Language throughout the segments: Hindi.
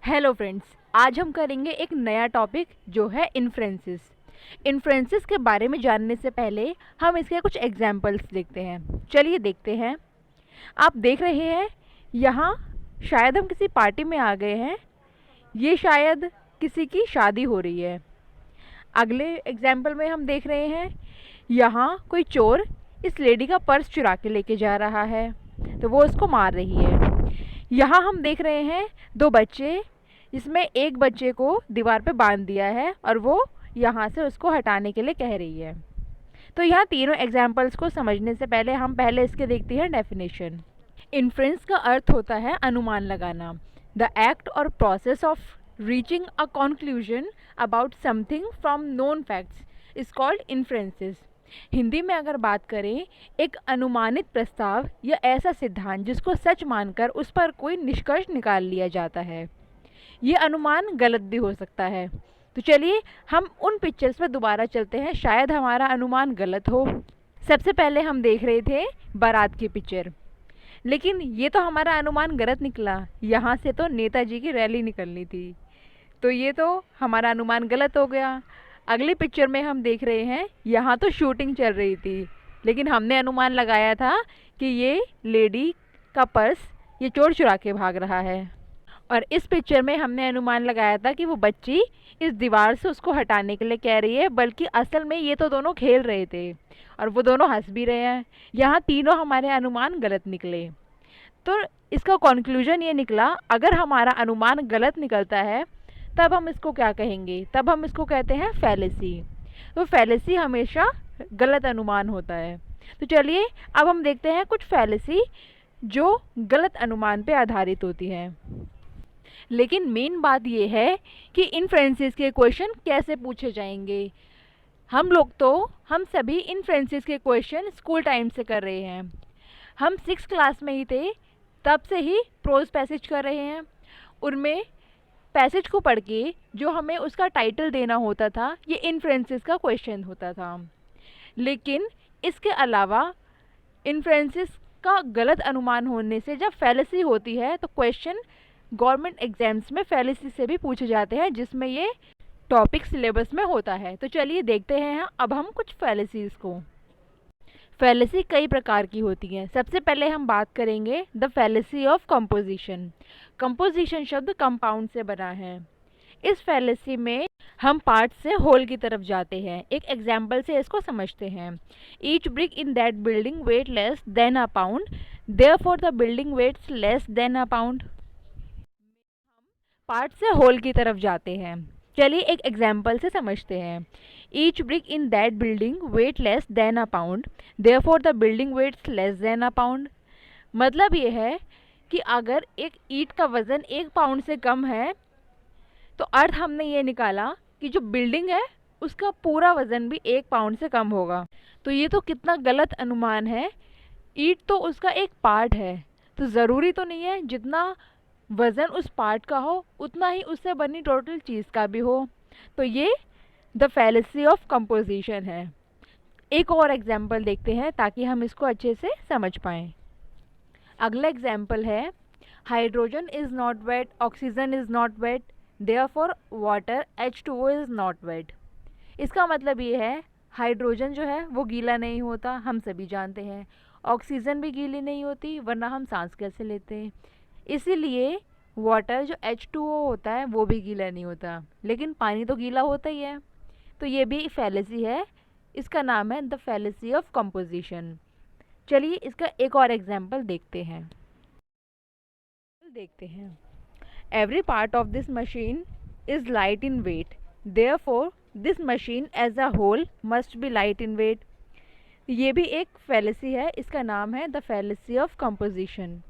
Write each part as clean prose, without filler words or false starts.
हेलो फ्रेंड्स, आज हम करेंगे एक नया टॉपिक जो है इन्फ्रेंसेस। इन्फ्रेंसेस के बारे में जानने से पहले हम इसके कुछ एग्जाम्पल्स देखते हैं। चलिए देखते हैं। आप देख रहे हैं यहाँ, शायद हम किसी पार्टी में आ गए हैं। ये शायद किसी की शादी हो रही है। अगले एग्जाम्पल में हम देख रहे हैं यहाँ कोई चोर इस लेडी का पर्स चुरा के लेके जा रहा है, तो वो उसको मार रही है। यहाँ हम देख रहे हैं दो बच्चे, इसमें एक बच्चे को दीवार पे बांध दिया है और वो यहाँ से उसको हटाने के लिए कह रही है। तो यहाँ तीनों एग्जाम्पल्स को समझने से पहले हम पहले इसके देखते हैं डेफिनेशन। इन्फ्रेंस का अर्थ होता है अनुमान लगाना। द एक्ट और process of reaching a conclusion about something from known facts is called inferences. Hindi में अगर बात करें, एक अनुमानित प्रस्ताव या ऐसा सिद्धांत जिसको सच मानकर उस पर कोई निष्कर्ष निकाल लिया जाता है। ये अनुमान गलत भी हो सकता है। तो चलिए हम उन पिक्चर्स पर दोबारा चलते हैं, शायद हमारा अनुमान गलत हो। सबसे पहले हम देख रहे थे बारात की पिक्चर, लेकिन ये तो हमारा अनुमान गलत निकला। यहाँ से तो नेताजी की रैली निकलनी थी, तो ये तो हमारा अनुमान गलत हो गया। अगली पिक्चर में हम देख रहे हैं यहाँ तो शूटिंग चल रही थी, लेकिन हमने अनुमान लगाया था कि ये लेडी का पर्स ये चोर चुरा के भाग रहा है। और इस पिक्चर में हमने अनुमान लगाया था कि वो बच्ची इस दीवार से उसको हटाने के लिए कह रही है, बल्कि असल में ये तो दोनों खेल रहे थे और वो दोनों हंस भी रहे हैं। यहाँ तीनों हमारे अनुमान गलत निकले। तो इसका कंक्लूजन ये निकला, अगर हमारा अनुमान गलत निकलता है तब हम इसको क्या कहेंगे? तब हम इसको कहते हैं फैलेसी। तो फैलेसी हमेशा गलत अनुमान होता है। तो चलिए अब हम देखते हैं कुछ फैलेसी जो गलत अनुमान पे आधारित होती हैं। लेकिन मेन बात यह है कि इन्फ्रेंसेस के क्वेश्चन कैसे पूछे जाएंगे। हम सभी इन्फ्रेंसेस के क्वेश्चन स्कूल टाइम से कर रहे हैं। हम 6th क्लास में ही थे, तब से ही प्रोज पैसेज कर रहे हैं। उनमें पैसेज को पढ़ के जो हमें उसका टाइटल देना होता था, ये इन्फ्रेंसेस का क्वेश्चन होता था। लेकिन इसके अलावा इन्फ्रेंसेस का गलत अनुमान होने से जब फैलेसी होती है तो क्वेश्चन गवर्नमेंट एग्जाम्स में फैलेसी से भी पूछे जाते हैं, जिसमें ये टॉपिक सिलेबस में होता है। तो चलिए देखते हैं अब हम कुछ फैलेसीज को। फैलेसी कई प्रकार की होती हैं। सबसे पहले हम बात करेंगे the fallacy of composition. Composition शब्द कंपाउंड से बना है। इस फैलेसी में हम पार्ट से होल की तरफ जाते हैं। एक एग्जाम्पल से इसको समझते हैं। Each brick in that building weight less than a pound, therefore the building weights less than a pound. Part से होल की तरफ जाते हैं। चलिए एक एग्जाम्पल से समझते हैं। Each brick in that building weight less than a pound, therefore the building weights less than a pound. मतलब ये है कि अगर एक ईंट का वज़न 1 पाउंड से कम है, तो अर्थ हमने ये निकाला कि जो बिल्डिंग है उसका पूरा वज़न भी 1 पाउंड से कम होगा। तो ये तो कितना गलत अनुमान है। ईंट तो उसका एक पार्ट है, तो ज़रूरी तो नहीं है जितना वज़न उस पार्ट का हो उतना ही उससे बनी टोटल चीज़ का भी हो। तो ये द फैलेसी ऑफ कंपोजिशन है। एक और एग्जाम्पल देखते हैं ताकि हम इसको अच्छे से समझ पाएँ। अगला एग्जाम्पल है, hydrogen is not wet, oxygen is not wet, therefore water H2O is not wet. इसका मतलब ये है हाइड्रोजन जो है वो गीला नहीं होता, हम सभी जानते हैं। ऑक्सीजन भी गीली नहीं होती, वरना हम सांस कैसे लेते हैं। इसीलिए वाटर जो H2O होता है वो भी गीला नहीं होता, लेकिन पानी तो गीला होता ही है। तो ये भी फैलेसी है। इसका नाम है द फैलेसी ऑफ कंपोजिशन। चलिए इसका एक और एग्जाम्पल देखते हैं। Every part of this machine is light in weight, therefore this machine as a whole must be light in weight. ये भी एक फैलेसी है। इसका नाम है द फैलेसी ऑफ कंपोजिशन।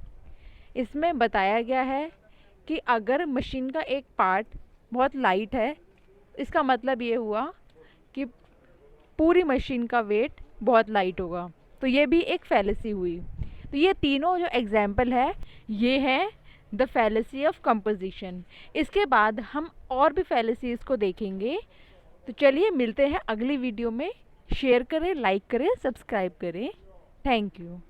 इसमें बताया गया है कि अगर मशीन का एक पार्ट बहुत लाइट है, इसका मतलब ये हुआ कि पूरी मशीन का वेट बहुत लाइट होगा। तो ये भी एक फैलेसी हुई। तो ये तीनों जो एग्जाम्पल है ये है द फैलेसी ऑफ कंपोजिशन। इसके बाद हम और भी फैलेसीज को देखेंगे। तो चलिए मिलते हैं अगली वीडियो में। शेयर करें, लाइक करें, सब्सक्राइब करें। Thank you.